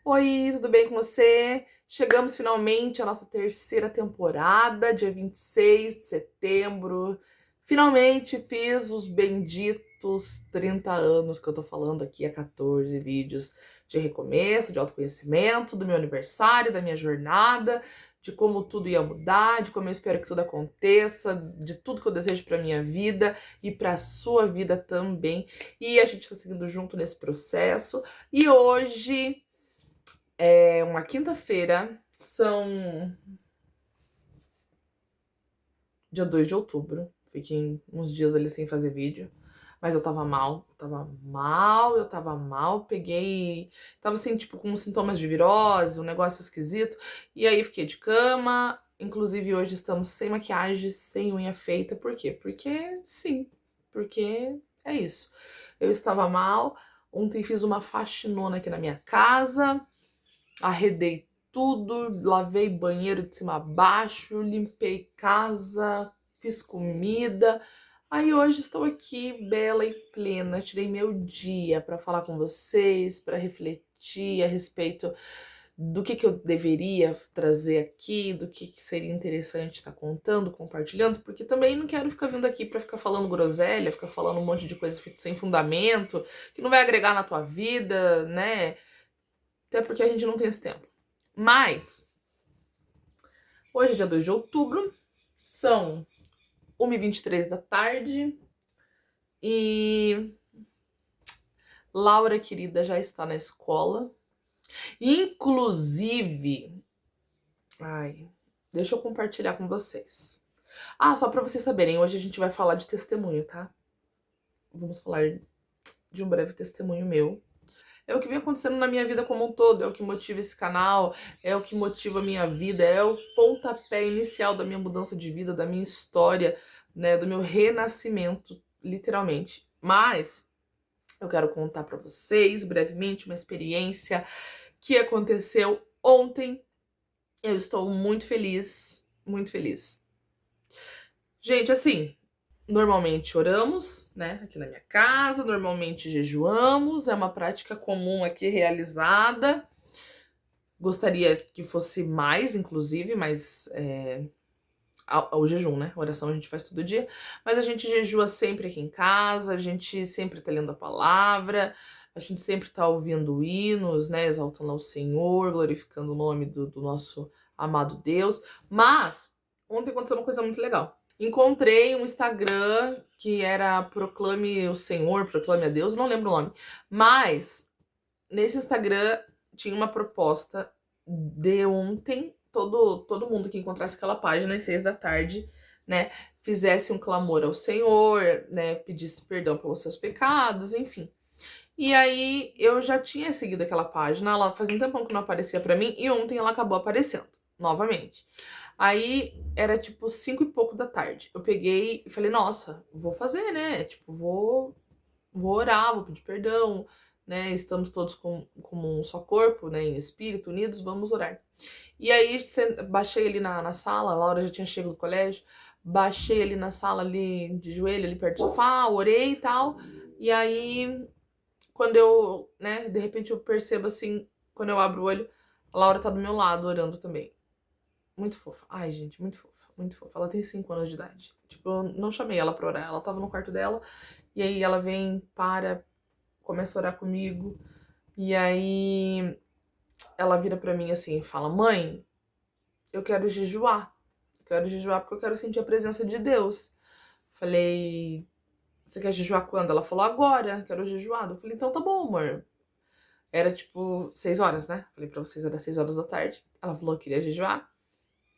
Oi, tudo bem com você? Chegamos finalmente à nossa terceira temporada, dia 26 de setembro. Finalmente fiz os benditos 30 anos que eu tô falando aqui, há 14 vídeos de recomeço, de autoconhecimento, do meu aniversário, da minha jornada, de como tudo ia mudar, de como eu espero que tudo aconteça, de tudo que eu desejo pra minha vida e pra sua vida também. E a gente tá seguindo junto nesse processo. E hoje é uma quinta-feira, são dia 2 de outubro. Fiquei uns dias ali sem fazer vídeo, mas eu tava mal, peguei, tava assim, tipo, com sintomas de virose, um negócio esquisito, e aí fiquei de cama, inclusive hoje estamos sem maquiagem, sem unha feita, por quê? Porque sim, porque é isso. Eu estava mal, ontem fiz uma faxinona aqui na minha casa, arredei tudo, lavei banheiro de cima a baixo, limpei casa, fiz comida. Aí hoje estou aqui bela e plena, tirei meu dia para falar com vocês, para refletir a respeito do que eu deveria trazer aqui, do que seria interessante estar contando, compartilhando, porque também não quero ficar vindo aqui para ficar falando groselha, ficar falando um monte de coisa sem fundamento, que não vai agregar na tua vida, né? Até porque a gente não tem esse tempo. Mas, hoje é dia 2 de outubro, são 1h23 da tarde e Laura querida já está na escola. Inclusive, ai, deixa eu compartilhar com vocês. Ah, só para vocês saberem, hoje a gente vai falar de testemunho, tá? Vamos falar de um breve testemunho meu. É o que vem acontecendo na minha vida como um todo, é o que motiva esse canal, é o que motiva a minha vida, é o pontapé inicial da minha mudança de vida, da minha história, né, do meu renascimento, literalmente. Mas eu quero contar pra vocês brevemente uma experiência que aconteceu ontem. Eu estou muito feliz, muito feliz. Gente, assim, normalmente oramos, né, aqui na minha casa, normalmente jejuamos, é uma prática comum aqui realizada. Gostaria que fosse mais, inclusive, mas o jejum, né? A oração a gente faz todo dia, mas a gente jejua sempre aqui em casa, a gente sempre tá lendo a palavra, a gente sempre tá ouvindo hinos, né? Exaltando ao Senhor, glorificando o nome do nosso amado Deus. Mas ontem aconteceu uma coisa muito legal. Encontrei um Instagram que era Proclame o Senhor, Proclame a Deus, não lembro o nome. Mas nesse Instagram tinha uma proposta de ontem, todo mundo que encontrasse aquela página às 6 da tarde, né, fizesse um clamor ao Senhor, né, pedisse perdão pelos seus pecados, enfim. E aí eu já tinha seguido aquela página, ela fazia um tempão que não aparecia pra mim, e ontem ela acabou aparecendo, novamente. Aí era tipo 5 e pouco da tarde. Eu peguei e falei, nossa, vou fazer, né? Tipo, vou orar, vou pedir perdão, né? Estamos todos como um só corpo, né? Em espírito, unidos, vamos orar. E aí baixei ali na sala, a Laura já tinha chegado do colégio, baixei ali na sala, ali de joelho, ali perto do sofá, orei e tal. E aí, quando eu, né, de repente eu percebo assim, quando eu abro o olho, a Laura tá do meu lado orando também. Muito fofa. Ai, gente, muito fofa, muito fofa. Ela tem 5 anos de idade. Tipo, eu não chamei ela pra orar, ela tava no quarto dela, e aí ela vem, começa a orar comigo, e aí ela vira pra mim assim e fala: Mãe, eu quero jejuar. Eu quero jejuar porque eu quero sentir a presença de Deus. Falei: Você quer jejuar quando? Ela falou: Agora, quero jejuar. Eu falei: Então tá bom, amor. Era tipo 6 horas, né? Falei pra vocês, era 6 horas da tarde. Ela falou que queria jejuar.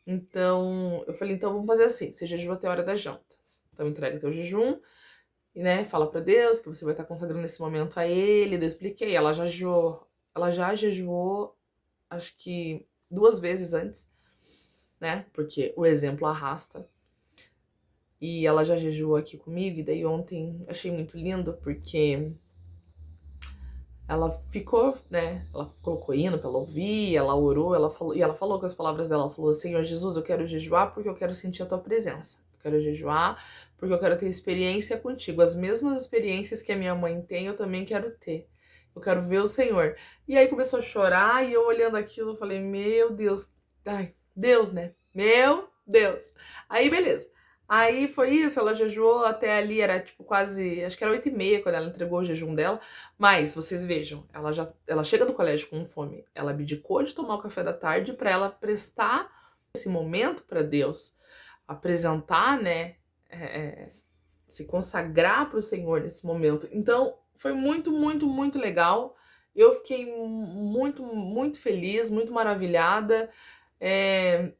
Então, eu falei: Então vamos fazer assim: você jejua até a hora da janta. Então entrega teu jejum e, né, fala pra Deus que você vai estar consagrando esse momento a Ele. Eu expliquei, ela já jejuou, acho que 2 vezes antes, né, porque o exemplo arrasta. E ela já jejuou aqui comigo, e daí ontem achei muito lindo, porque ela ficou, né, ela colocou hino pra ela ouvir, ela orou, ela falou, e ela falou com as palavras dela, ela falou: Senhor Jesus, eu quero jejuar porque eu quero sentir a tua presença. Eu quero jejuar porque eu quero ter experiência contigo. As mesmas experiências que a minha mãe tem, eu também quero ter. eu quero ver o Senhor. E aí começou a chorar e eu olhando aquilo, eu falei, meu Deus, ai, Deus, né? Meu Deus. Aí, beleza. Aí foi isso, ela jejuou até ali, era tipo quase, acho que era 8h30 quando ela entregou o jejum dela. Mas, vocês vejam, ela chega do colégio com fome, ela abdicou de tomar o café da tarde pra ela prestar esse momento pra Deus, apresentar, né, se consagrar pro Senhor nesse momento. Então, foi muito, muito, muito legal. Eu fiquei muito, muito feliz, muito maravilhada. É,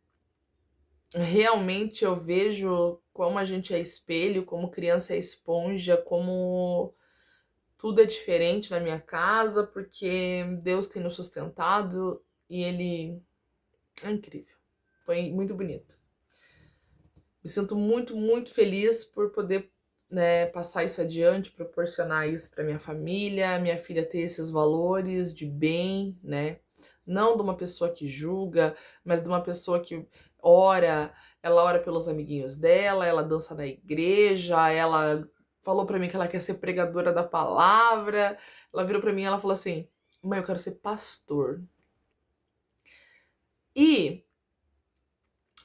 realmente eu vejo como a gente é espelho, como criança é esponja, como tudo é diferente na minha casa, porque Deus tem nos sustentado e Ele é incrível. Foi muito bonito. Me sinto muito, muito feliz por poder, né, passar isso adiante, proporcionar isso para minha filha ter esses valores de bem, né? Não de uma pessoa que julga, mas de uma pessoa que ora, ela ora pelos amiguinhos dela, ela dança na igreja, ela falou para mim que ela quer ser pregadora da palavra. Ela virou para mim e ela falou assim: "Mãe, eu quero ser pastor". E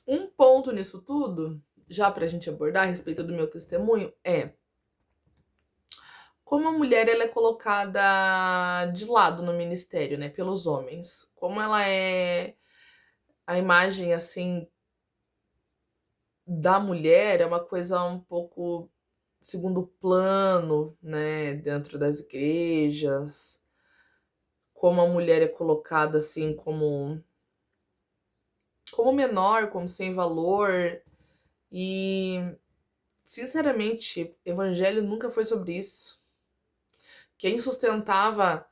um ponto nisso tudo, já pra gente abordar a respeito do meu testemunho, é como a mulher ela é colocada de lado no ministério, né, pelos homens. Como ela é a imagem assim da mulher é uma coisa um pouco segundo plano, né, dentro das igrejas. Como a mulher é colocada assim como menor, como sem valor. E sinceramente, evangelho nunca foi sobre isso. Quem sustentava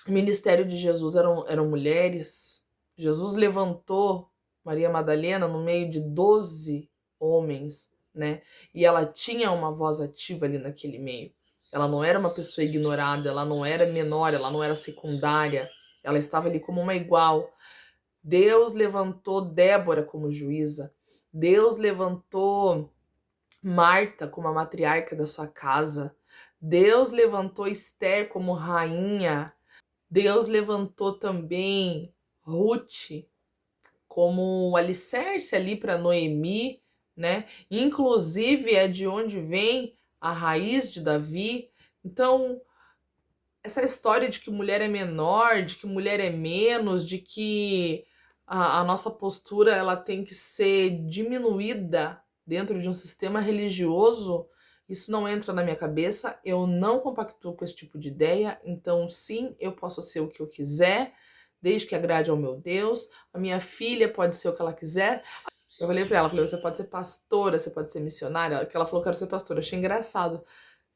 o ministério de Jesus eram mulheres. Jesus levantou Maria Madalena no meio de 12 homens, né? E ela tinha uma voz ativa ali naquele meio. Ela não era uma pessoa ignorada, ela não era menor, ela não era secundária. Ela estava ali como uma igual. Deus levantou Débora como juíza. Deus levantou Marta como a matriarca da sua casa. Deus levantou Esther como rainha. Deus levantou também Ruth como alicerce ali para Noemi, né? Inclusive é de onde vem a raiz de Davi. Então, essa história de que mulher é menor, de que mulher é menos, de que a nossa postura ela tem que ser diminuída dentro de um sistema religioso, isso não entra na minha cabeça. Eu não compactuo com esse tipo de ideia. Então, sim, eu posso ser o que eu quiser, desde que agrade ao meu Deus. A minha filha pode ser o que ela quiser. Eu falei pra ela, falei, você pode ser pastora, você pode ser missionária. Que ela falou, quero ser pastora. Eu achei engraçado.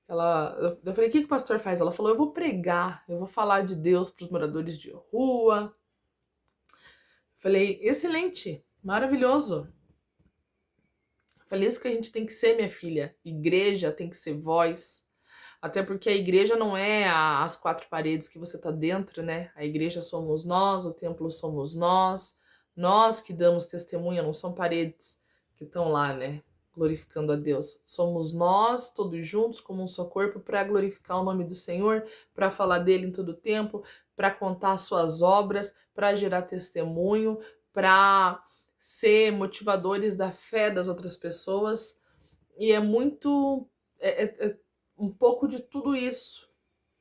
Eu falei, o que que o pastor faz? Ela falou, eu vou pregar, eu vou falar de Deus para os moradores de rua. Falei, excelente, maravilhoso. Falei, isso que a gente tem que ser, minha filha. Igreja tem que ser voz. Até porque a igreja não é as quatro paredes que você tá dentro, né? A igreja somos nós, o templo somos nós. Nós que damos testemunha, não são paredes que estão lá, né? Glorificando a Deus. Somos nós, todos juntos, como um só corpo, para glorificar o nome do Senhor, para falar dele em todo o tempo, para contar as suas obras, para gerar testemunho, para ser motivadores da fé das outras pessoas. E é muito. É um pouco de tudo isso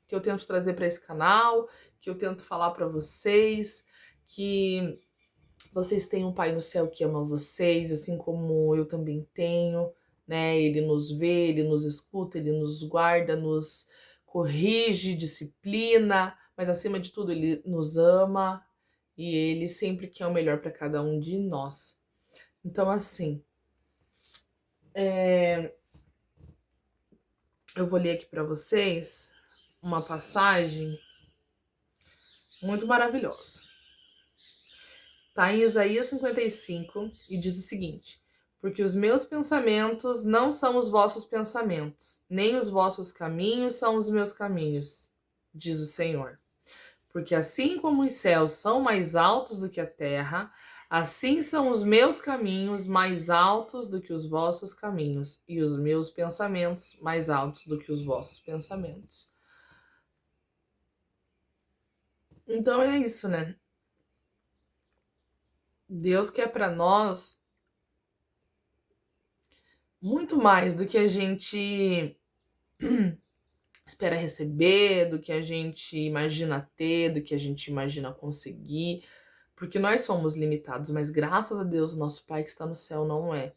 que eu tento trazer para esse canal, que eu tento falar para vocês, que vocês têm um Pai no céu que ama vocês, assim como eu também tenho, né? Ele nos vê, ele nos escuta, ele nos guarda, nos corrige, disciplina, mas acima de tudo ele nos ama e ele sempre quer o melhor para cada um de nós. Então, assim, eu vou ler aqui para vocês uma passagem muito maravilhosa. Está em Isaías 55 e diz o seguinte: porque os meus pensamentos não são os vossos pensamentos, nem os vossos caminhos são os meus caminhos, diz o Senhor. Porque assim como os céus são mais altos do que a terra, assim são os meus caminhos mais altos do que os vossos caminhos, e os meus pensamentos mais altos do que os vossos pensamentos. Então é isso, né? Deus quer pra nós muito mais do que a gente espera receber, do que a gente imagina ter, do que a gente imagina conseguir, porque nós somos limitados, mas graças a Deus, nosso Pai que está no céu não é.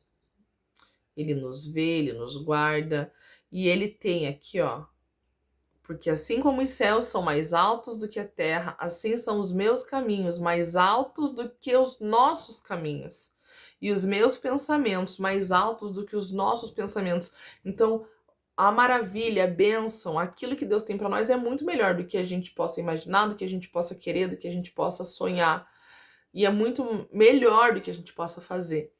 Ele nos vê, ele nos guarda, e ele tem aqui, ó, porque assim como os céus são mais altos do que a terra, assim são os meus caminhos mais altos do que os nossos caminhos, e os meus pensamentos mais altos do que os nossos pensamentos. Então, a maravilha, a bênção, aquilo que Deus tem para nós é muito melhor do que a gente possa imaginar, do que a gente possa querer, do que a gente possa sonhar. E é muito melhor do que a gente possa fazer.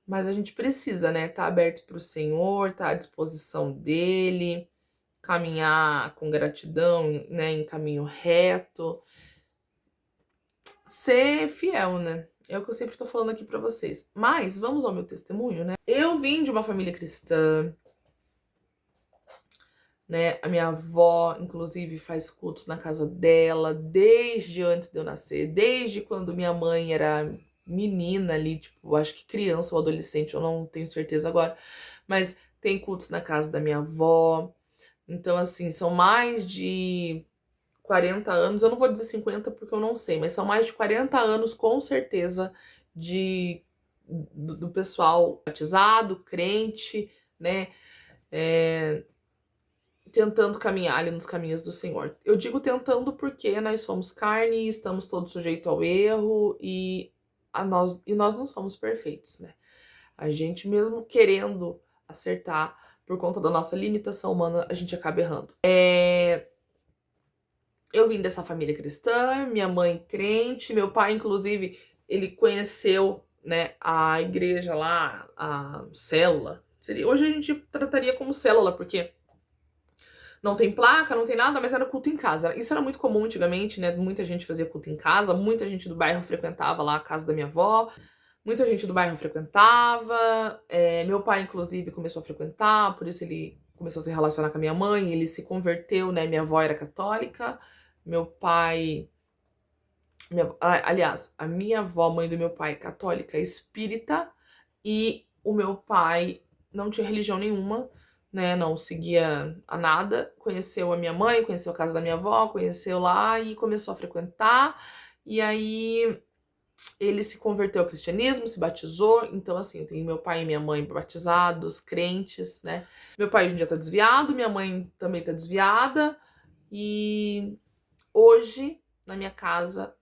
Mas a gente precisa, né, estar aberto para o Senhor, estar à disposição dele, caminhar com gratidão, né, em caminho reto, ser fiel, né? É o que eu sempre tô falando aqui para vocês. Mas vamos ao meu testemunho, né? Eu vim de uma família cristã, né? A minha avó, inclusive, faz cultos na casa dela desde antes de eu nascer, desde quando minha mãe era menina ali, tipo, acho que criança ou adolescente, eu não tenho certeza agora, mas tem cultos na casa da minha avó. Então, assim, são mais de 40 anos, eu não vou dizer 50 porque eu não sei, mas são mais de 40 anos com certeza de do pessoal batizado, crente, né? É, tentando caminhar ali nos caminhos do Senhor. Eu digo tentando porque nós somos carne, estamos todos sujeitos ao erro e nós não somos perfeitos, né? A gente mesmo querendo acertar por conta da nossa limitação humana, a gente acaba errando. Eu vim dessa família cristã, minha mãe crente, meu pai, inclusive, ele conheceu, né, a igreja lá, a célula. Hoje a gente trataria como célula, porque não tem placa, não tem nada, mas era culto em casa. Isso era muito comum antigamente, né? Muita gente fazia culto em casa, muita gente do bairro frequentava lá a casa da minha avó, muita gente do bairro frequentava. Meu pai, inclusive, começou a frequentar, por isso ele começou a se relacionar com a minha mãe, ele se converteu, né? Minha avó era católica, meu pai. Aliás, a minha avó, mãe do meu pai, católica espírita, e o meu pai não tinha religião nenhuma, né? Não seguia a nada. Conheceu a minha mãe, conheceu a casa da minha avó, conheceu lá e começou a frequentar. E aí ele se converteu ao cristianismo, se batizou. Então, assim, eu tenho meu pai e minha mãe batizados, crentes, né? Meu pai hoje em dia tá desviado, minha mãe também tá desviada. E hoje, na minha casa,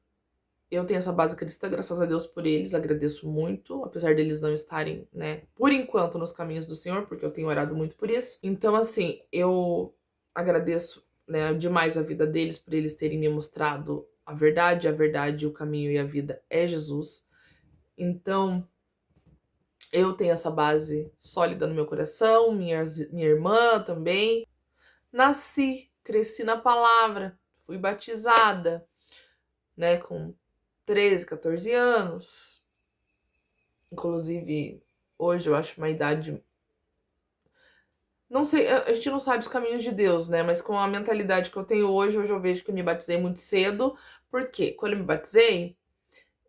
eu tenho essa base cristã, graças a Deus por eles, agradeço muito, apesar deles não estarem, né, por enquanto nos caminhos do Senhor, porque eu tenho orado muito por isso. Então, assim, eu agradeço, né, demais a vida deles por eles terem me mostrado a verdade, o caminho e a vida é Jesus. Então, eu tenho essa base sólida no meu coração, minha irmã também. Nasci, cresci na palavra, fui batizada, né, com 13, 14 anos. Inclusive, hoje eu acho uma idade. Não sei, a gente não sabe os caminhos de Deus, né? Mas com a mentalidade que eu tenho hoje eu vejo que eu me batizei muito cedo. Porque quando eu me batizei,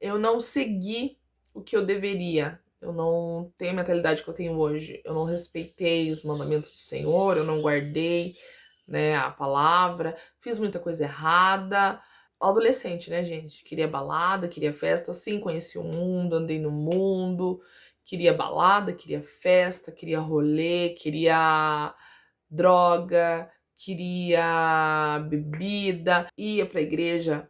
eu não segui o que eu deveria. Eu não tenho a mentalidade que eu tenho hoje. Eu não respeitei os mandamentos do Senhor, eu não guardei, né, a palavra, fiz muita coisa errada. Adolescente, né, gente? Queria balada, queria festa, sim, conheci o mundo, andei no mundo, queria balada, queria festa, queria rolê, queria droga, queria bebida, ia pra igreja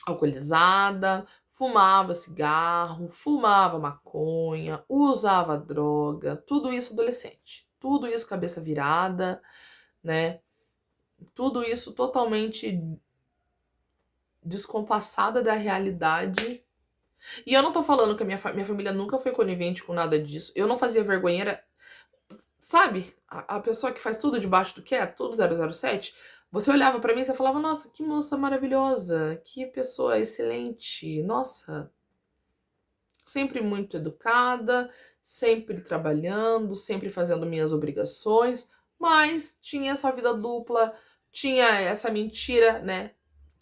alcoolizada, fumava cigarro, fumava maconha, usava droga, tudo isso adolescente, tudo isso cabeça virada, né? Tudo isso totalmente descompassada da realidade. E eu não tô falando que a minha família nunca foi conivente com nada disso. Eu não fazia vergonheira. Sabe? A pessoa que faz tudo debaixo do que é, tudo 007. Você olhava pra mim e você falava, nossa, que moça maravilhosa. Que pessoa excelente. Nossa. Sempre muito educada, sempre trabalhando, sempre fazendo minhas obrigações. Mas tinha essa vida dupla, tinha essa mentira, né?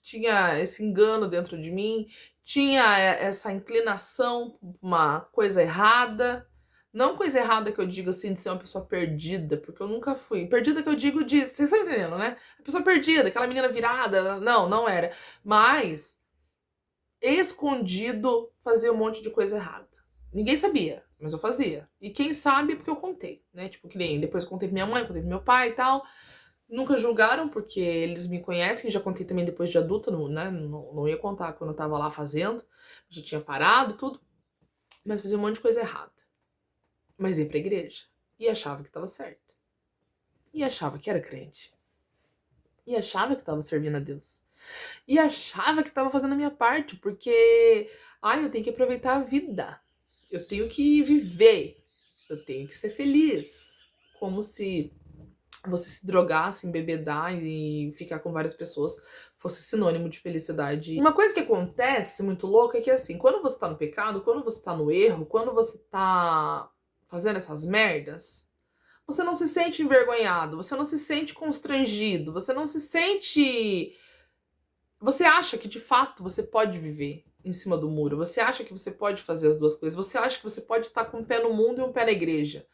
tinha esse engano dentro de mim, tinha essa inclinação pra uma coisa errada. Não coisa errada que eu digo assim, de ser uma pessoa perdida, porque eu nunca fui. Perdida que eu digo de. Vocês estão entendendo, né? A pessoa perdida, aquela menina virada. Não, não era. Mas, escondido, fazia um monte de coisa errada. Ninguém sabia, mas eu fazia. E quem sabe, porque eu contei, né? Tipo, que nem depois eu contei pra minha mãe, contei pro meu pai e tal. Nunca julgaram, porque eles me conhecem. Já contei também depois de adulta, né? Não ia contar quando eu tava lá fazendo. Já tinha parado, tudo. Mas fazia um monte de coisa errada. Mas ia pra igreja. E achava que tava certo. E achava que era crente. E achava que tava servindo a Deus. E achava que tava fazendo a minha parte, porque... Ai, eu tenho que aproveitar a vida. Eu tenho que viver. Eu tenho que ser feliz. Como se você se drogar, se embebedar e ficar com várias pessoas fosse sinônimo de felicidade. Uma coisa que acontece muito louca é que, assim, quando você tá no pecado, quando você tá no erro, quando você tá fazendo essas merdas, você não se sente envergonhado, você não se sente constrangido, você não se sente... Você acha que, de fato, você pode viver em cima do muro, você acha que você pode fazer as duas coisas, você acha que você pode estar com um pé no mundo e um pé na igreja.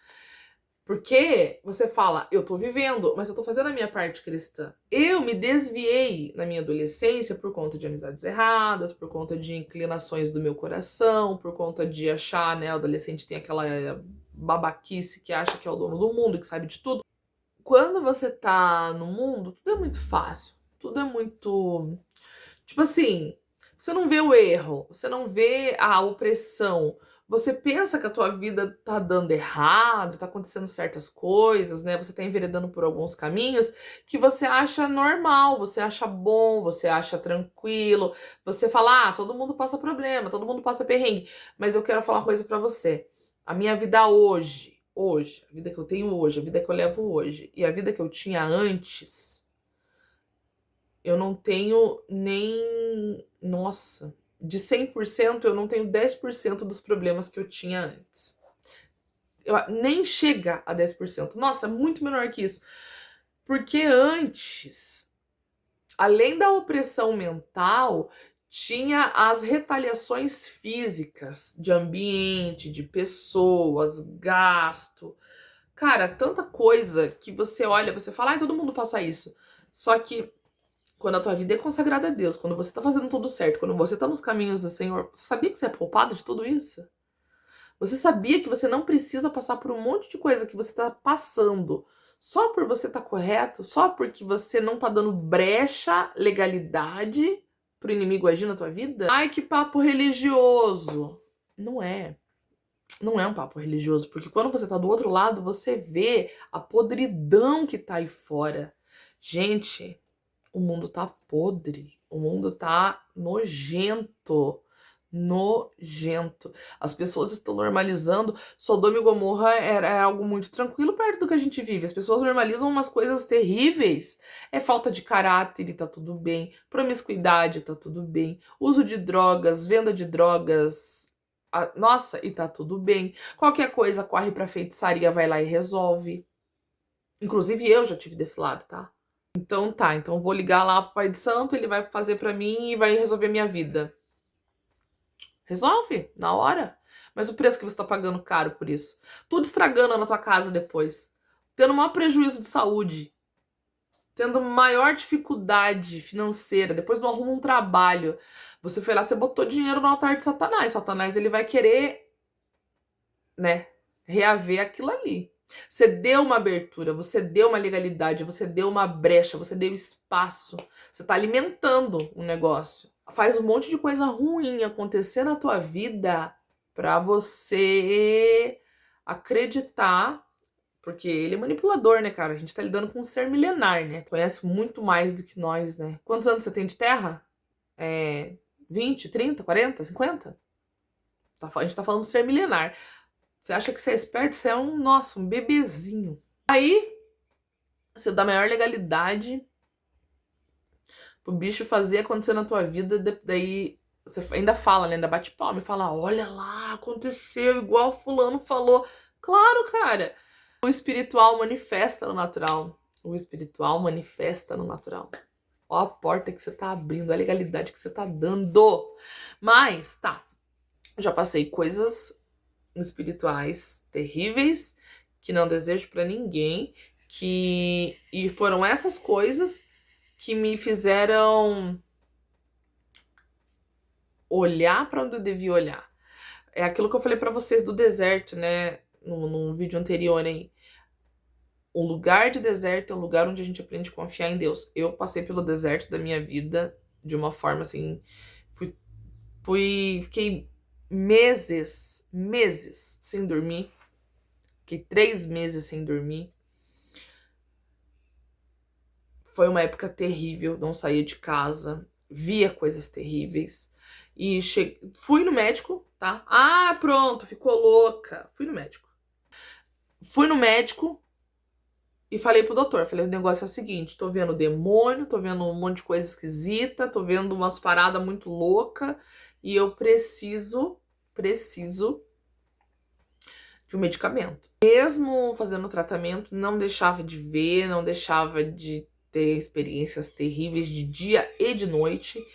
Porque você fala, eu tô vivendo, mas eu tô fazendo a minha parte cristã. Eu me desviei na minha adolescência por conta de amizades erradas, por conta de inclinações do meu coração, por conta de achar, né, o adolescente tem aquela babaquice que acha que é o dono do mundo, que sabe de tudo. Quando você tá no mundo, tudo é muito fácil, tudo é muito... Tipo assim, você não vê o erro, você não vê a opressão. Você pensa que a tua vida tá dando errado, tá acontecendo certas coisas, né? Você tá enveredando por alguns caminhos que você acha normal, você acha bom, você acha tranquilo. Você fala, ah, todo mundo passa problema, todo mundo passa perrengue. Mas eu quero falar uma coisa pra você. A minha vida hoje, a vida que eu tenho hoje, a vida que eu levo hoje e a vida que eu tinha antes, eu não tenho nem... Nossa, de 100% eu não tenho 10% dos problemas que eu tinha antes. Nem chega a 10%. Nossa, é muito menor que isso. Porque antes, além da opressão mental, tinha as retaliações físicas de ambiente, de pessoas, gasto. Cara, tanta coisa que você olha, você fala, ai, todo mundo passa isso. Só que quando a tua vida é consagrada a Deus, quando você tá fazendo tudo certo, quando você tá nos caminhos do Senhor, você sabia que você é poupado de tudo isso? Você sabia que você não precisa passar por um monte de coisa que você tá passando só por você tá correto, só porque você não tá dando brecha, legalidade pro inimigo agir na tua vida? Ai, que papo religioso! Não é. Não é um papo religioso, porque quando você tá do outro lado, você vê a podridão que tá aí fora. Gente, o mundo tá podre, o mundo tá nojento, nojento. As pessoas estão normalizando. Sodoma e Gomorra era algo muito tranquilo perto do que a gente vive. As pessoas normalizam umas coisas terríveis. É falta de caráter e tá tudo bem. Promiscuidade, tá tudo bem. Uso de drogas, venda de drogas. Nossa, e tá tudo bem. Qualquer coisa corre pra feitiçaria, vai lá e resolve. Inclusive eu já tive desse lado, tá? Então tá, então eu vou ligar lá pro Pai de Santo, ele vai fazer pra mim e vai resolver minha vida. Resolve, na hora. Mas o preço que você tá pagando caro por isso. Tudo estragando na tua casa depois. Tendo maior prejuízo de saúde. Tendo maior dificuldade financeira. Depois não arruma um trabalho. Você foi lá, você botou dinheiro no altar de Satanás. Satanás, ele vai querer, né, reaver aquilo ali. Você deu uma abertura, você deu uma legalidade, você deu uma brecha, você deu espaço. Você tá alimentando um negócio. Faz um monte de coisa ruim acontecer na tua vida pra você acreditar, porque ele é manipulador, né, cara? A gente tá lidando com um ser milenar, né? Conhece muito mais do que nós, né? Quantos anos você tem de terra? 20, 30, 40, 50? A gente tá falando do ser milenar. Você acha que você é esperto? Você é nossa, um bebezinho. Aí, você dá maior legalidade pro bicho fazer acontecer na tua vida, daí você ainda fala, né? Ainda bate palma e fala, olha lá, aconteceu igual fulano falou. Claro, cara. O espiritual manifesta no natural. O espiritual manifesta no natural. Ó a porta que você tá abrindo, a legalidade que você tá dando. Mas, tá, já passei coisas espirituais terríveis que não desejo pra ninguém, e foram essas coisas que me fizeram olhar pra onde eu devia olhar. É aquilo que eu falei pra vocês do deserto, né, no vídeo anterior aí. Um lugar de deserto é um lugar onde a gente aprende a confiar em Deus. Eu passei pelo deserto da minha vida de uma forma assim, fiquei meses sem dormir. Fiquei 3 meses sem dormir. Foi uma época terrível, não saía de casa, via coisas terríveis. E fui no médico, tá? Ah, pronto, ficou louca. Fui no médico. Fui no médico e falei pro doutor, falei, o negócio é o seguinte, tô vendo demônio, tô vendo um monte de coisa esquisita, tô vendo umas paradas muito loucas e eu preciso de um medicamento. Mesmo fazendo o tratamento, não deixava de ver, não deixava de ter experiências terríveis de dia e de noite.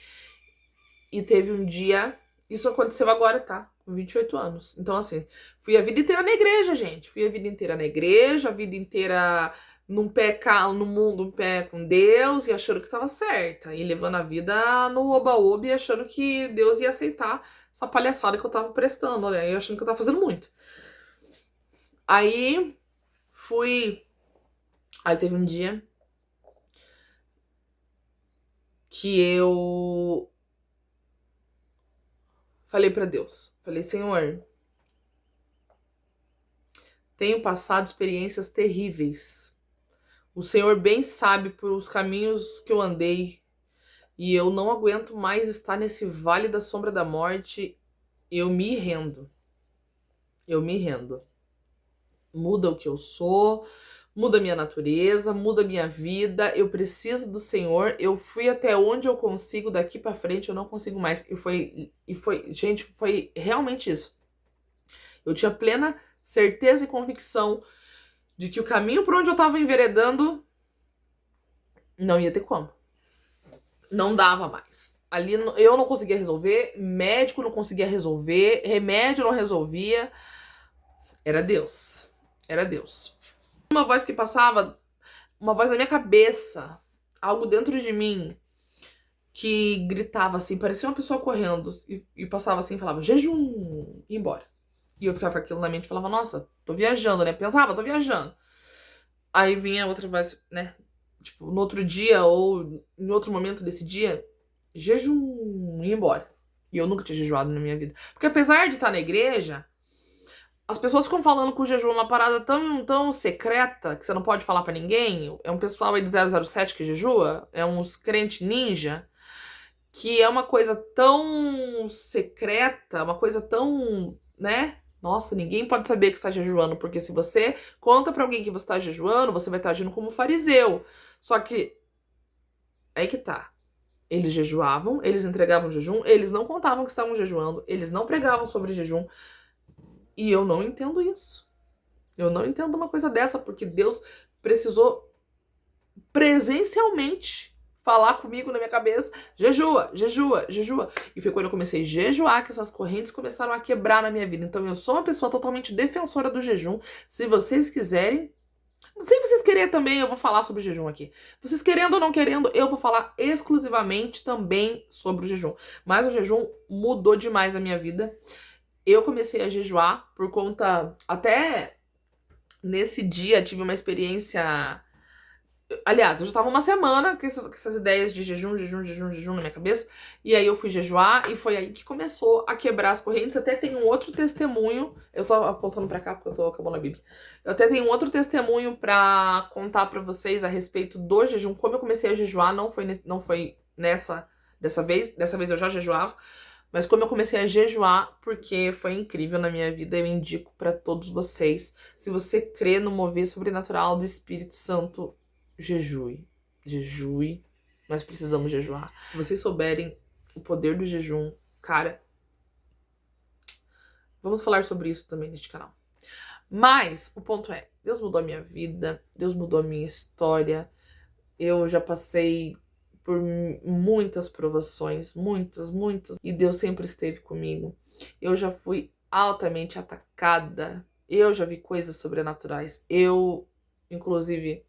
E teve um dia, isso aconteceu agora, tá? Com 28 anos. Então, assim, fui a vida inteira na igreja, gente. Fui a vida inteira na igreja, a vida inteira num pé no mundo, um pé com Deus, e achando que tava certa. E levando a vida no oba-oba e achando que Deus ia aceitar essa palhaçada que eu tava prestando, né? E achando que eu tava fazendo muito. Aí fui. Aí teve um dia que eu falei pra Deus, falei, Senhor, tenho passado experiências terríveis. O Senhor bem sabe pelos caminhos que eu andei e eu não aguento mais estar nesse vale da sombra da morte. Eu me rendo. Eu me rendo. Muda o que eu sou, muda a minha natureza, muda a minha vida. Eu preciso do Senhor. Eu fui até onde eu consigo, daqui pra frente eu não consigo mais. Gente, foi realmente isso. Eu tinha plena certeza e convicção de que o caminho por onde eu tava enveredando não ia ter como. Não dava mais. Ali eu não conseguia resolver, médico não conseguia resolver, remédio não resolvia. Era Deus. Era Deus. Uma voz que passava, uma voz na minha cabeça, algo dentro de mim que gritava assim, parecia uma pessoa correndo e passava assim, falava jejum, e ia embora. E eu ficava com aquilo na mente e falava, nossa, tô viajando, né? Pensava, tô viajando. Aí vinha outra voz, né? Tipo, no outro dia ou em outro momento desse dia, jejum, e ia embora. E eu nunca tinha jejuado na minha vida. Porque apesar de estar na igreja, as pessoas ficam falando que o jejum é uma parada tão secreta que você não pode falar pra ninguém. É um pessoal aí de 007 que jejua, é uns crente ninja, que é uma coisa tão secreta, uma coisa tão, né? Nossa, ninguém pode saber que está jejuando, porque se você conta pra alguém que você está jejuando, você vai estar agindo como fariseu. Só que aí que tá. Eles jejuavam, eles entregavam jejum, eles não contavam que estavam jejuando, eles não pregavam sobre jejum. E eu não entendo isso. Eu não entendo uma coisa dessa, porque Deus precisou presencialmente falar comigo na minha cabeça, jejua, jejua, jejua. E foi quando eu comecei a jejuar que essas correntes começaram a quebrar na minha vida. Então eu sou uma pessoa totalmente defensora do jejum. Se vocês quiserem, se vocês querem também, eu vou falar sobre o jejum aqui. Vocês querendo ou não querendo, eu vou falar exclusivamente também sobre o jejum. Mas o jejum mudou demais a minha vida. Eu comecei a jejuar por conta... Até nesse dia tive uma experiência... Aliás, eu já tava uma semana com essas ideias de jejum, jejum, jejum, jejum na minha cabeça. E aí eu fui jejuar e foi aí que começou a quebrar as correntes. Até tem um outro testemunho. Eu tô apontando pra cá porque eu tô com a mão na Bíblia. Eu até tenho um outro testemunho pra contar pra vocês a respeito do jejum. Como eu comecei a jejuar, não foi dessa vez. Dessa vez eu já jejuava. Mas como eu comecei a jejuar, porque foi incrível na minha vida, eu indico pra todos vocês. Se você crê no mover sobrenatural do Espírito Santo, jejue. Jejue. Nós precisamos jejuar. Se vocês souberem o poder do jejum, cara, vamos falar sobre isso também neste canal. Mas o ponto é, Deus mudou a minha vida, Deus mudou a minha história. Eu já passei por muitas provações, muitas, muitas, e Deus sempre esteve comigo. Eu já fui altamente atacada, eu já vi coisas sobrenaturais, inclusive,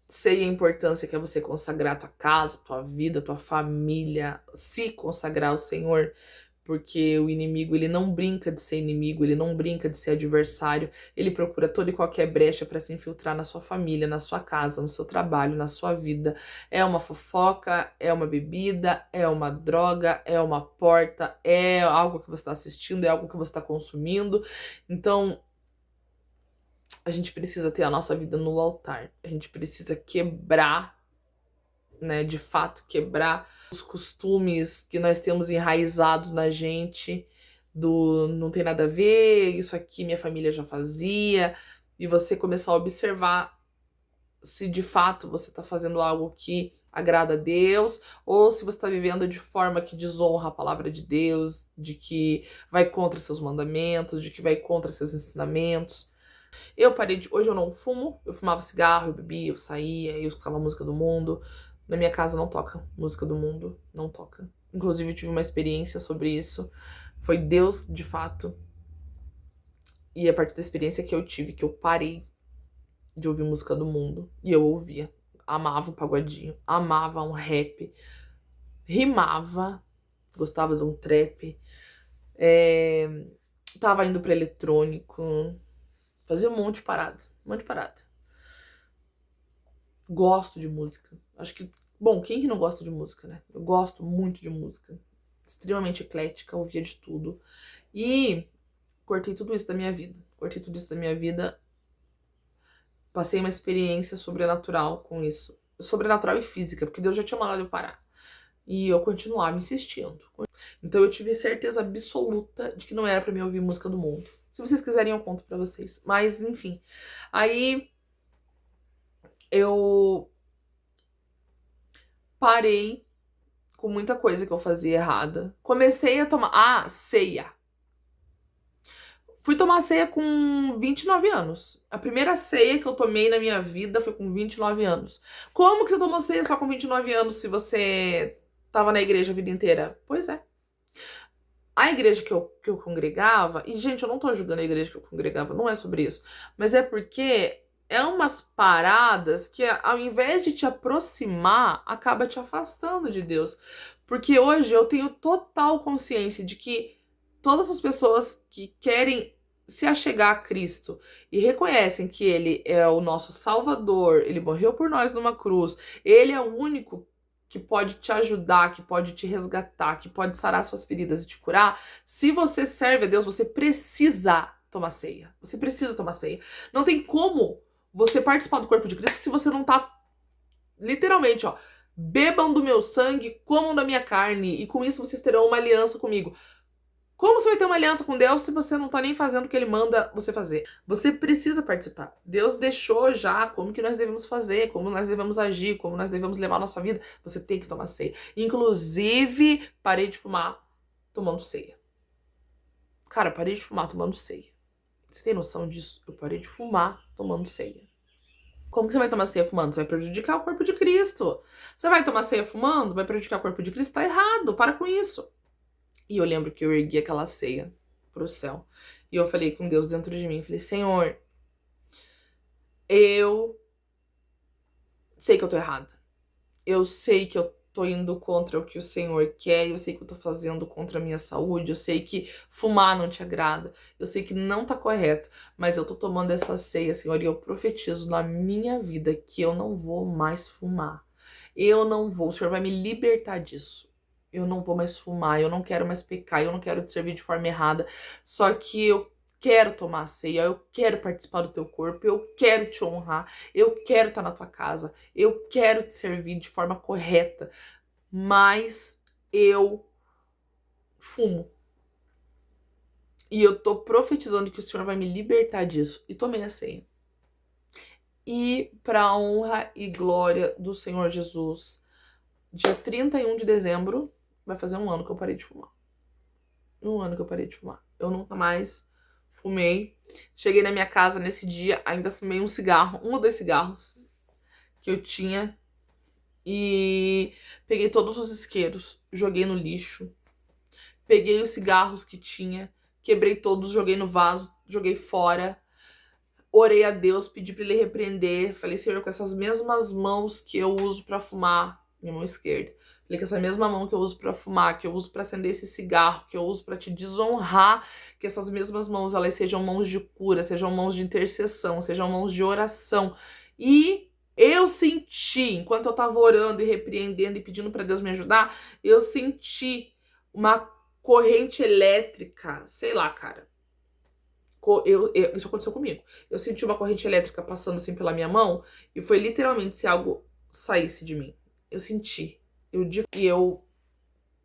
sei a importância que é você consagrar tua casa, tua vida, tua família, se consagrar ao Senhor, porque o inimigo, ele não brinca de ser inimigo, ele não brinca de ser adversário, ele procura toda e qualquer brecha para se infiltrar na sua família, na sua casa, no seu trabalho, na sua vida. É uma fofoca, é uma bebida, é uma droga, é uma porta, é algo que você está assistindo, é algo que você está consumindo. Então, a gente precisa ter a nossa vida no altar. A gente precisa quebrar, né, de fato, quebrar os costumes que nós temos enraizados na gente, do não tem nada a ver, isso aqui minha família já fazia, e você começar a observar se de fato você está fazendo algo que agrada a Deus, ou se você está vivendo de forma que desonra a palavra de Deus, de que vai contra seus mandamentos, de que vai contra seus ensinamentos. Eu parei de. Hoje eu não fumo, eu fumava cigarro, eu bebia, eu saía, eu escutava música do mundo. Na minha casa não toca música do mundo, não toca. Inclusive eu tive uma experiência sobre isso. Foi Deus, de fato. E a partir da experiência que eu tive, que eu parei de ouvir música do mundo. E eu ouvia. Amava um pagodinho, amava um rap, rimava, gostava de um trap. Tava indo pra eletrônico. Fazia um monte de parada, um monte de parada. Gosto de música. Acho que, bom, quem que não gosta de música, né? Eu gosto muito de música. Extremamente eclética, ouvia de tudo. E cortei tudo isso da minha vida. Cortei tudo isso da minha vida. Passei uma experiência sobrenatural com isso. Sobrenatural e física, porque Deus já tinha mandado eu parar. E eu continuava insistindo. Então eu tive certeza absoluta de que não era pra mim ouvir música do mundo. Se vocês quiserem, eu conto pra vocês. Mas, enfim. Aí eu parei com muita coisa que eu fazia errada. Comecei a tomar. Ah, ceia. Fui tomar ceia com 29 anos. A primeira ceia que eu tomei na minha vida foi com 29 anos. Como que você tomou ceia só com 29 anos se você tava na igreja a vida inteira? Pois é. A igreja que eu congregava, e gente, eu não tô julgando a igreja que eu congregava, não é sobre isso, mas é porque é umas paradas que ao invés de te aproximar, acaba te afastando de Deus. Porque hoje eu tenho total consciência de que todas as pessoas que querem se achegar a Cristo e reconhecem que Ele é o nosso Salvador, Ele morreu por nós numa cruz, Ele é o único que pode te ajudar, que pode te resgatar, que pode sarar suas feridas e te curar. Se você serve a Deus, você precisa tomar ceia. Você precisa tomar ceia. Não tem como você participar do corpo de Cristo se você não tá literalmente, ó, bebam do meu sangue, comam da minha carne, e com isso vocês terão uma aliança comigo. Como você vai ter uma aliança com Deus se você não tá nem fazendo o que Ele manda você fazer? Você precisa participar. Deus deixou já como que nós devemos fazer, como nós devemos agir, como nós devemos levar a nossa vida. Você tem que tomar ceia. Inclusive, parei de fumar tomando ceia. Cara, parei de fumar tomando ceia. Você tem noção disso? Eu parei de fumar tomando ceia. Como que você vai tomar ceia fumando? Você vai prejudicar o corpo de Cristo. Você vai tomar ceia fumando? Vai prejudicar o corpo de Cristo? Tá errado. Para com isso. E eu lembro que eu ergui aquela ceia pro céu. E eu falei com Deus dentro de mim. Falei, Senhor, eu sei que eu tô errada. Eu sei que eu tô indo contra o que o Senhor quer. Eu sei que eu tô fazendo contra a minha saúde. Eu sei que fumar não te agrada. Eu sei que não tá correto. Mas eu tô tomando essa ceia, Senhor, e eu profetizo na minha vida que eu não vou mais fumar. Eu não vou. O Senhor vai me libertar disso. Eu não vou mais fumar, eu não quero mais pecar, eu não quero te servir de forma errada. Só que eu quero tomar a ceia, eu quero participar do teu corpo, eu quero te honrar, eu quero estar na tua casa, eu quero te servir de forma correta. Mas eu fumo. E eu tô profetizando que o Senhor vai me libertar disso. E tomei a ceia. E para honra e glória do Senhor Jesus, dia 31 de dezembro, vai fazer um ano que eu parei de fumar. Um ano que eu parei de fumar. Eu nunca mais fumei. Cheguei na minha casa nesse dia, ainda fumei um cigarro, um ou dois cigarros. que eu tinha e peguei todos os isqueiros, joguei no lixo. Peguei os cigarros que tinha, quebrei todos, joguei no vaso, joguei fora. Orei a Deus, pedi pra ele repreender. Falei, Senhor, com essas mesmas mãos que eu uso pra fumar, minha mão esquerda. Falei, com essa mesma mão que eu uso pra fumar, que eu uso pra acender esse cigarro, que eu uso pra te desonrar, que essas mesmas mãos, elas sejam mãos de cura, sejam mãos de intercessão, sejam mãos de oração. E eu senti, enquanto eu tava orando e repreendendo e pedindo pra Deus me ajudar, eu senti uma corrente elétrica, sei lá, cara. Isso aconteceu comigo. Eu senti uma corrente elétrica passando assim pela minha mão e foi literalmente se algo saísse de mim. Eu senti. E eu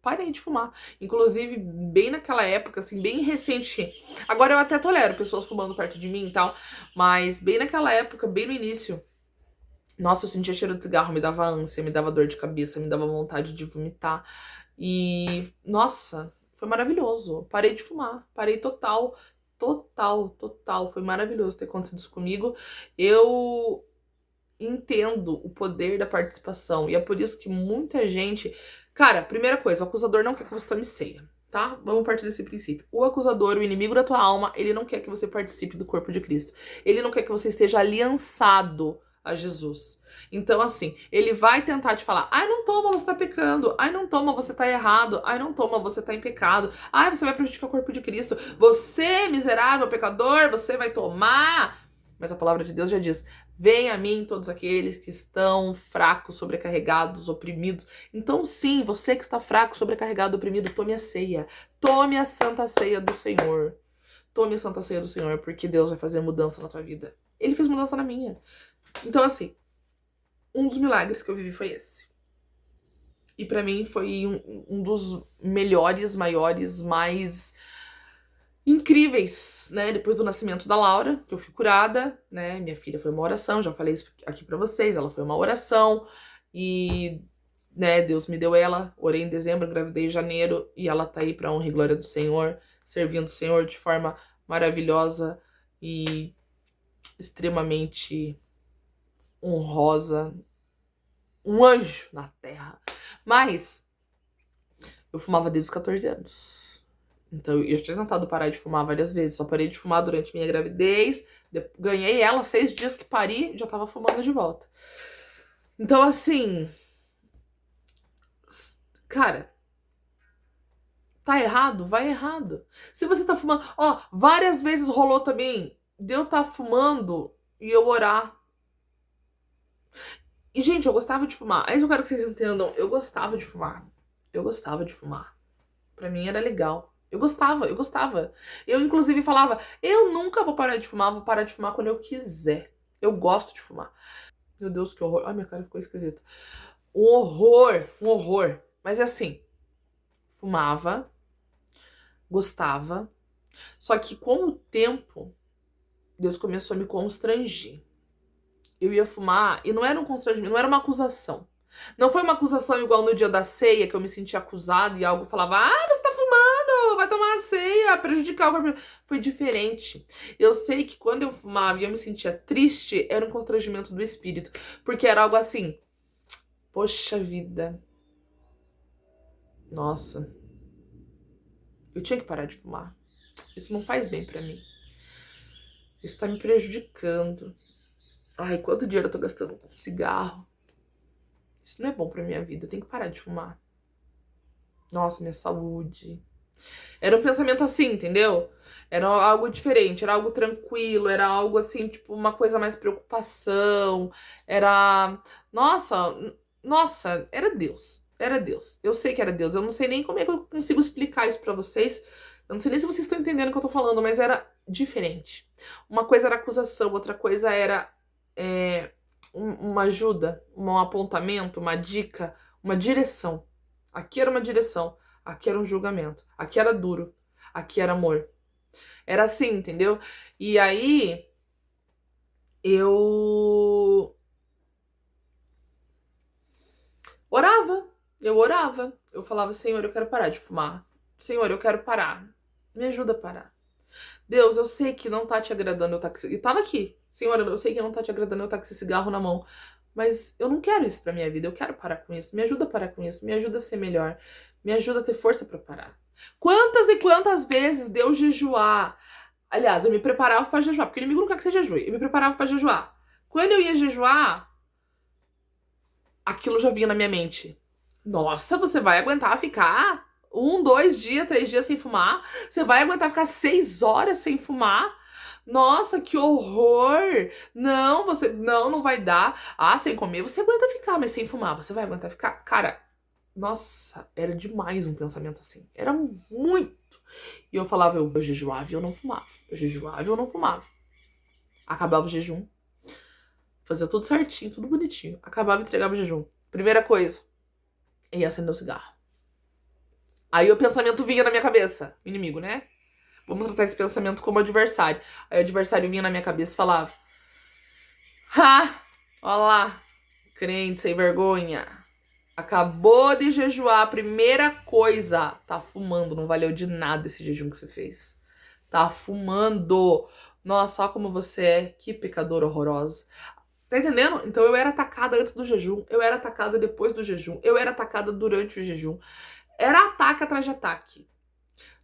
parei de fumar. Inclusive, bem naquela época, assim, bem recente. Agora eu até tolero pessoas fumando perto de mim e tal, mas bem naquela época, bem no início, nossa, eu sentia cheiro de cigarro, me dava ânsia, me dava dor de cabeça, me dava vontade de vomitar. E, nossa, foi maravilhoso. Parei de fumar, parei total. Total, total. Foi maravilhoso ter acontecido isso comigo. Eu entendo o poder da participação. E é por isso que muita gente. Cara, primeira coisa, o acusador não quer que você tome ceia, tá? Vamos partir desse princípio. O acusador, o inimigo da tua alma, ele não quer que você participe do corpo de Cristo. Ele não quer que você esteja aliançado a Jesus. Então, assim, ele vai tentar te falar: ai, não toma, você tá pecando. Ai, não toma, você tá errado. Ai, não toma, você tá em pecado. Ai, você vai prejudicar o corpo de Cristo. Você, miserável pecador, você vai tomar. Mas a palavra de Deus já diz: venha a mim todos aqueles que estão fracos, sobrecarregados, oprimidos. Então, sim, você que está fraco, sobrecarregado, oprimido, tome a ceia. Tome a santa ceia do Senhor. Tome a santa ceia do Senhor, porque Deus vai fazer mudança na tua vida. Ele fez mudança na minha. Então, assim, um dos milagres que eu vivi foi esse. E pra mim foi um dos melhores, maiores, mais incríveis, né? Depois do nascimento da Laura, que eu fui curada, né? Minha filha foi uma oração, já falei isso aqui pra vocês, ela foi uma oração. E, né, Deus me deu ela, orei em dezembro, engravidei em janeiro, e ela tá aí pra honra e glória do Senhor, servindo o Senhor de forma maravilhosa e extremamente honrosa, um anjo na terra. Mas eu fumava desde os 14 anos. Então eu já tinha tentado parar de fumar várias vezes. Só parei de fumar durante minha gravidez. Ganhei ela, 6 dias que pari, já tava fumando de volta. Então, assim, cara, tá errado? Vai errado. Se você tá fumando, ó, várias vezes rolou também de eu tá fumando e eu orar. E, gente, eu gostava de fumar. Aí eu quero que vocês entendam, eu gostava de fumar. Eu gostava de fumar. Pra mim era legal. Eu gostava, eu gostava. Eu, inclusive, falava, eu nunca vou parar de fumar, vou parar de fumar quando eu quiser. Eu gosto de fumar. Meu Deus, que horror. Ai, minha cara ficou esquisita. Um horror, um horror. Mas é assim, fumava, gostava. Só que com o tempo, Deus começou a me constranger. Eu ia fumar e não era um constrangimento, não era uma acusação. Não foi uma acusação igual no dia da ceia, que eu me sentia acusada e algo falava, ah, você tá fumando, vai tomar a ceia, prejudicar o corpo. Foi diferente. Eu sei que quando eu fumava e eu me sentia triste, era um constrangimento do espírito. Porque era algo assim, poxa vida, nossa, eu tinha que parar de fumar. Isso não faz bem pra mim. Isso tá me prejudicando. Ai, quanto dinheiro eu tô gastando com cigarro. Isso não é bom pra minha vida, eu tenho que parar de fumar. Nossa, minha saúde. Era um pensamento assim, entendeu? Era algo diferente, era algo tranquilo, era algo assim, tipo, uma coisa mais preocupação. Era. Nossa, nossa, era Deus. Era Deus. Eu sei que era Deus. Eu não sei nem como é que eu consigo explicar isso pra vocês. Eu não sei nem se vocês estão entendendo o que eu tô falando, mas era diferente. Uma coisa era acusação, outra coisa era. Uma ajuda, um apontamento, uma dica, uma direção. Aqui era uma direção, aqui era um julgamento, aqui era duro, aqui era amor. Era assim, entendeu? E aí eu orava, eu falava, Senhor, eu quero parar de fumar. Senhor, eu quero parar. Me ajuda a parar. Deus, eu sei que não tá te agradando eu estar com esse... E tava aqui. Senhor, eu sei que não tá te agradando eu estar com esse cigarro na mão. Mas eu não quero isso pra minha vida, eu quero parar com isso. Me ajuda a parar com isso, me ajuda a ser melhor, me ajuda a ter força pra parar. Quantas e quantas vezes deu jejuar? Aliás, eu me preparava pra jejuar, porque o inimigo não quer que você jejue. Eu me preparava pra jejuar. Quando eu ia jejuar, aquilo já vinha na minha mente. Nossa, você vai aguentar ficar 1, 2 dias, 3 dias sem fumar? Você vai aguentar ficar 6 horas sem fumar? Nossa, que horror! Não, não vai dar. Ah, sem comer você aguenta ficar, mas sem fumar você vai aguentar ficar? Cara, nossa, era demais um pensamento assim. Era muito. E eu falava, eu jejuava e eu não fumava. Eu jejuava e eu não fumava. Acabava o jejum. Fazia tudo certinho, tudo bonitinho. Acabava e entregava o jejum. Primeira coisa, ia acender o cigarro. Aí o pensamento vinha na minha cabeça. Inimigo, né? Vamos tratar esse pensamento como adversário. Aí o adversário vinha na minha cabeça e falava: "Ha! Olha lá, crente sem vergonha. Acabou de jejuar, primeira coisa. Tá fumando, não valeu de nada esse jejum que você fez. Tá fumando. Nossa, olha como você é. Que pecadora horrorosa." Tá entendendo? Então eu era atacada antes do jejum, eu era atacada depois do jejum, eu era atacada durante o jejum. Era ataque atrás de ataque.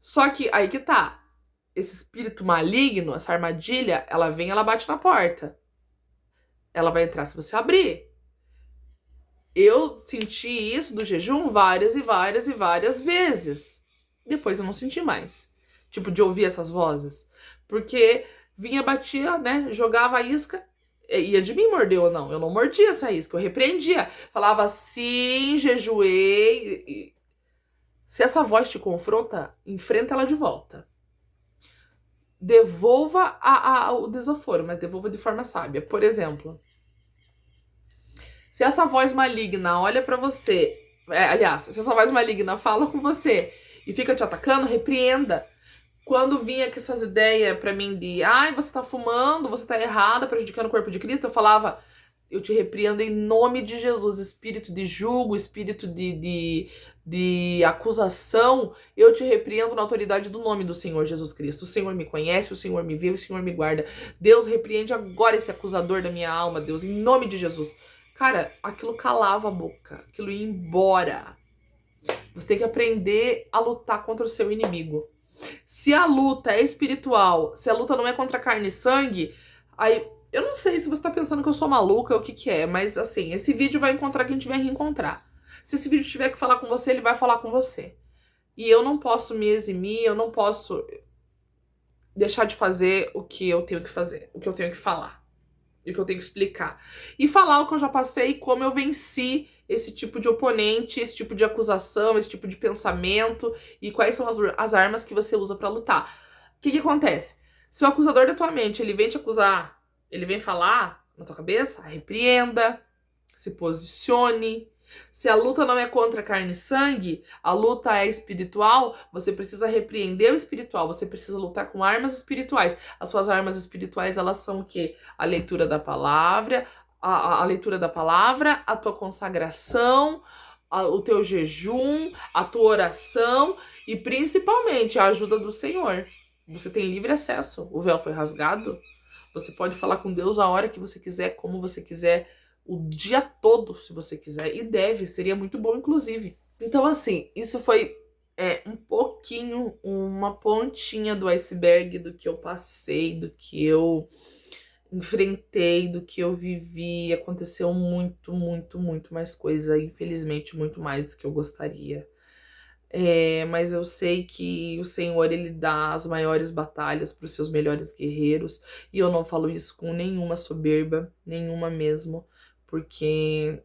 Só que aí que tá. Esse espírito maligno, essa armadilha, ela vem, ela bate na porta. Ela vai entrar se você abrir. Eu senti isso do jejum várias e várias e várias vezes. Depois eu não senti mais. Tipo, de ouvir essas vozes. Porque vinha, batia, né? Jogava a isca. Ia de mim morder ou não. Eu não mordia essa isca, eu repreendia. Falava sim, jejuei. Se essa voz te confronta, enfrenta ela de volta. Devolva o desaforo, mas devolva de forma sábia. Por exemplo, se essa voz maligna olha pra você, aliás, se essa voz maligna fala com você e fica te atacando, repreenda. Quando vinha com essas ideias pra mim de, ai, você tá fumando, você tá errada, prejudicando o corpo de Cristo, eu falava, eu te repreendo em nome de Jesus, espírito de julgo, espírito de acusação, eu te repreendo na autoridade do nome do Senhor Jesus Cristo. O Senhor me conhece, o Senhor me vê, o Senhor me guarda. Deus, repreende agora esse acusador da minha alma, Deus, em nome de Jesus. Cara, aquilo calava a boca, aquilo ia embora. Você tem que aprender a lutar contra o seu inimigo. Se a luta é espiritual, se a luta não é contra carne e sangue, aí eu não sei se você tá pensando que eu sou maluca ou o que que é, mas assim, esse vídeo vai encontrar quem tiver reencontrar. Se esse vídeo tiver que falar com você, ele vai falar com você. E eu não posso me eximir, eu não posso deixar de fazer o que eu tenho que fazer, o que eu tenho que falar, o que eu tenho que explicar. E falar o que eu já passei, como eu venci esse tipo de oponente, esse tipo de acusação, esse tipo de pensamento e quais são as armas que você usa pra lutar. O que acontece? Se o acusador da tua mente, ele vem te acusar, ele vem falar na tua cabeça, repreenda, se posicione. Se a luta não é contra carne e sangue, a luta é espiritual, você precisa repreender o espiritual, você precisa lutar com armas espirituais. As suas armas espirituais, elas são o quê? A leitura da palavra, a leitura da palavra, a tua consagração, o teu jejum, a tua oração e principalmente a ajuda do Senhor. Você tem livre acesso, o véu foi rasgado, você pode falar com Deus a hora que você quiser, como você quiser, o dia todo, se você quiser, e deve, seria muito bom, inclusive. Então, assim, isso foi um pouquinho, uma pontinha do iceberg do que eu passei, do que eu enfrentei, do que eu vivi. Aconteceu muito, muito, muito mais coisa, infelizmente, muito mais do que eu gostaria. Mas eu sei que o Senhor, ele dá as maiores batalhas para os seus melhores guerreiros, e eu não falo isso com nenhuma soberba, nenhuma mesmo, porque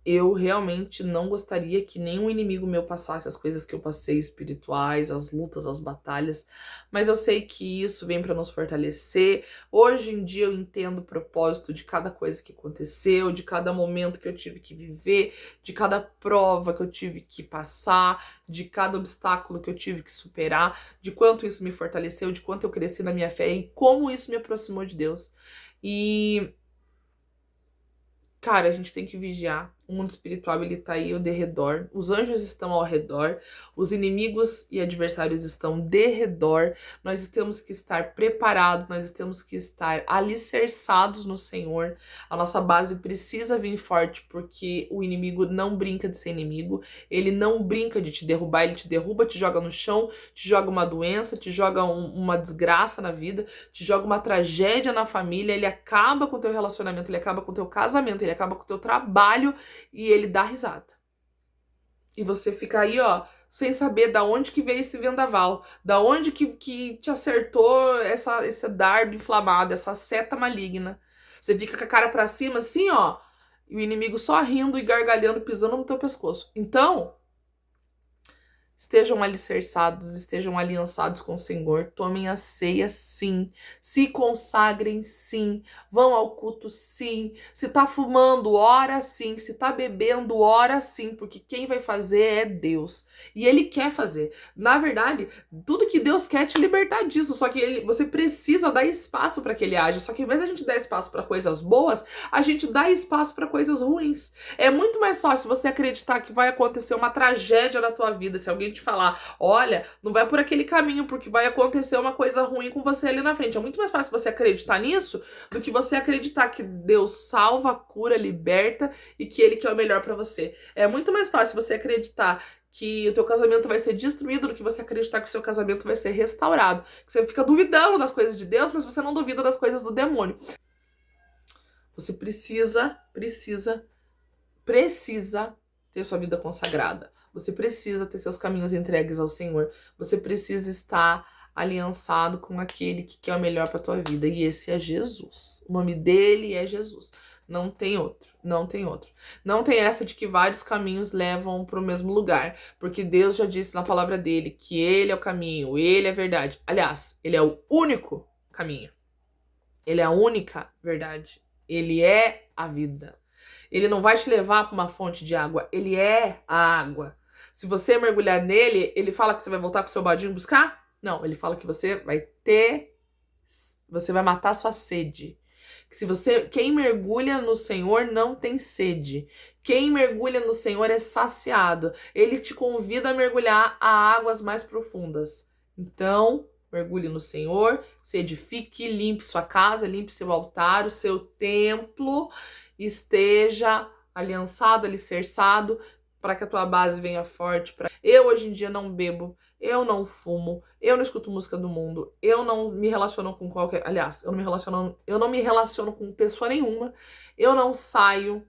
eu realmente não gostaria que nenhum inimigo meu passasse as coisas que eu passei espirituais, as lutas, as batalhas, mas eu sei que isso vem para nos fortalecer. Hoje em dia eu entendo o propósito de cada coisa que aconteceu, de cada momento que eu tive que viver, de cada prova que eu tive que passar, de cada obstáculo que eu tive que superar, de quanto isso me fortaleceu, de quanto eu cresci na minha fé e como isso me aproximou de Deus. E cara, a gente tem que vigiar, O mundo espiritual, ele tá aí ao derredor. Os anjos estão ao redor. Os inimigos e adversários estão de redor. Nós temos que estar preparados. Nós temos que estar alicerçados no Senhor. A nossa base precisa vir forte, porque o inimigo não brinca de ser inimigo. Ele não brinca de te derrubar. Ele te derruba, te joga no chão, te joga uma doença, te joga uma desgraça na vida, te joga uma tragédia na família. Ele acaba com o teu relacionamento, ele acaba com o teu casamento, ele acaba com o teu trabalho. E ele dá risada. E você fica aí, ó, sem saber da onde que veio esse vendaval, da onde que te acertou esse dardo inflamado, essa seta maligna. Você fica com a cara pra cima, assim, ó, e o inimigo só rindo e gargalhando, pisando no teu pescoço. Então, estejam alicerçados, estejam aliançados com o Senhor, tomem a ceia sim, se consagrem sim, vão ao culto sim, se tá fumando, ora sim, se tá bebendo, ora sim, porque quem vai fazer é Deus, e Ele quer fazer. Na verdade, tudo que Deus quer é te libertar disso, só que você precisa dar espaço para que Ele age, só que ao invés de a gente dar espaço para coisas boas, a gente dá espaço para coisas ruins. É muito mais fácil você acreditar que vai acontecer uma tragédia na tua vida, se alguém te falar, olha, não vai por aquele caminho porque vai acontecer uma coisa ruim com você ali na frente. É muito mais fácil você acreditar nisso do que você acreditar que Deus salva, cura, liberta e que Ele quer o melhor pra você. É muito mais fácil você acreditar que o teu casamento vai ser destruído do que você acreditar que o seu casamento vai ser restaurado. Que você fica duvidando das coisas de Deus, mas você não duvida das coisas do demônio. Você precisa ter sua vida consagrada. Você precisa ter seus caminhos entregues ao Senhor. Você precisa estar aliançado com aquele que quer o melhor para tua vida. E esse é Jesus. O nome dele é Jesus. Não tem outro, não tem outro. Não tem essa de que vários caminhos levam para o mesmo lugar, porque Deus já disse na palavra dele que ele é o caminho, ele é a verdade. Aliás, ele é o único caminho. Ele é a única verdade. Ele é a vida. Ele não vai te levar para uma fonte de água, ele é a água. Se você mergulhar nele, ele fala que você vai voltar com o seu badinho buscar? Não, ele fala que você vai matar a sua sede. Quem mergulha no Senhor não tem sede. Quem mergulha no Senhor é saciado. Ele te convida a mergulhar a águas mais profundas. Então, mergulhe no Senhor, se edifique, limpe sua casa, limpe seu altar, o seu templo, esteja aliançado, alicerçado, para que a tua base venha forte. Eu hoje em dia não bebo, eu não fumo, eu não escuto música do mundo, eu não me relaciono com qualquer... Aliás, eu não me relaciono com pessoa nenhuma, eu não saio,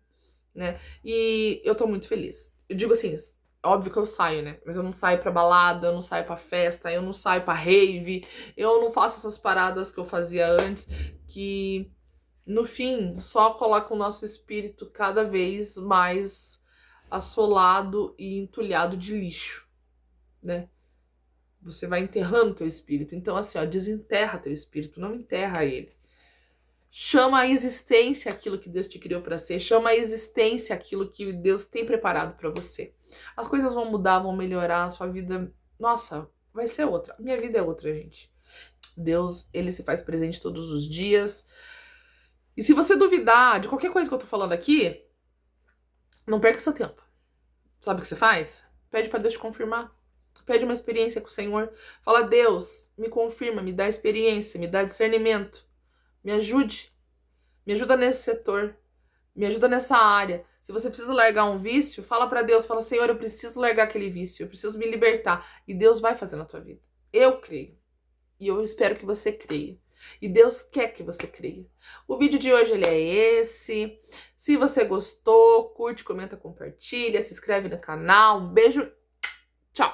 né? E eu tô muito feliz. Eu digo assim, óbvio que eu saio, né? Mas eu não saio pra balada, eu não saio pra festa, eu não saio pra rave, eu não faço essas paradas que eu fazia antes, que no fim só colocam o nosso espírito cada vez mais assolado e entulhado de lixo, né? Você vai enterrando teu espírito. Então, assim, ó, desenterra teu espírito, não enterra ele. Chama a existência aquilo que Deus te criou para ser, chama a existência aquilo que Deus tem preparado para você. As coisas vão mudar, vão melhorar, a sua vida, nossa, vai ser outra. Minha vida é outra, gente. Deus, ele se faz presente todos os dias. E se você duvidar de qualquer coisa que eu tô falando aqui, não perca seu tempo. Sabe o que você faz? Pede para Deus te confirmar. Pede uma experiência com o Senhor. Fala, Deus, me confirma, me dá experiência, me dá discernimento. Me ajude. Me ajuda nesse setor. Me ajuda nessa área. Se você precisa largar um vício, fala para Deus. Fala, Senhor, eu preciso largar aquele vício. Eu preciso me libertar. E Deus vai fazer na tua vida. Eu creio. E eu espero que você creia. E Deus quer que você creia. O vídeo de hoje ele é esse. Se você gostou, curte, comenta, compartilha, se inscreve no canal. Um beijo. Tchau.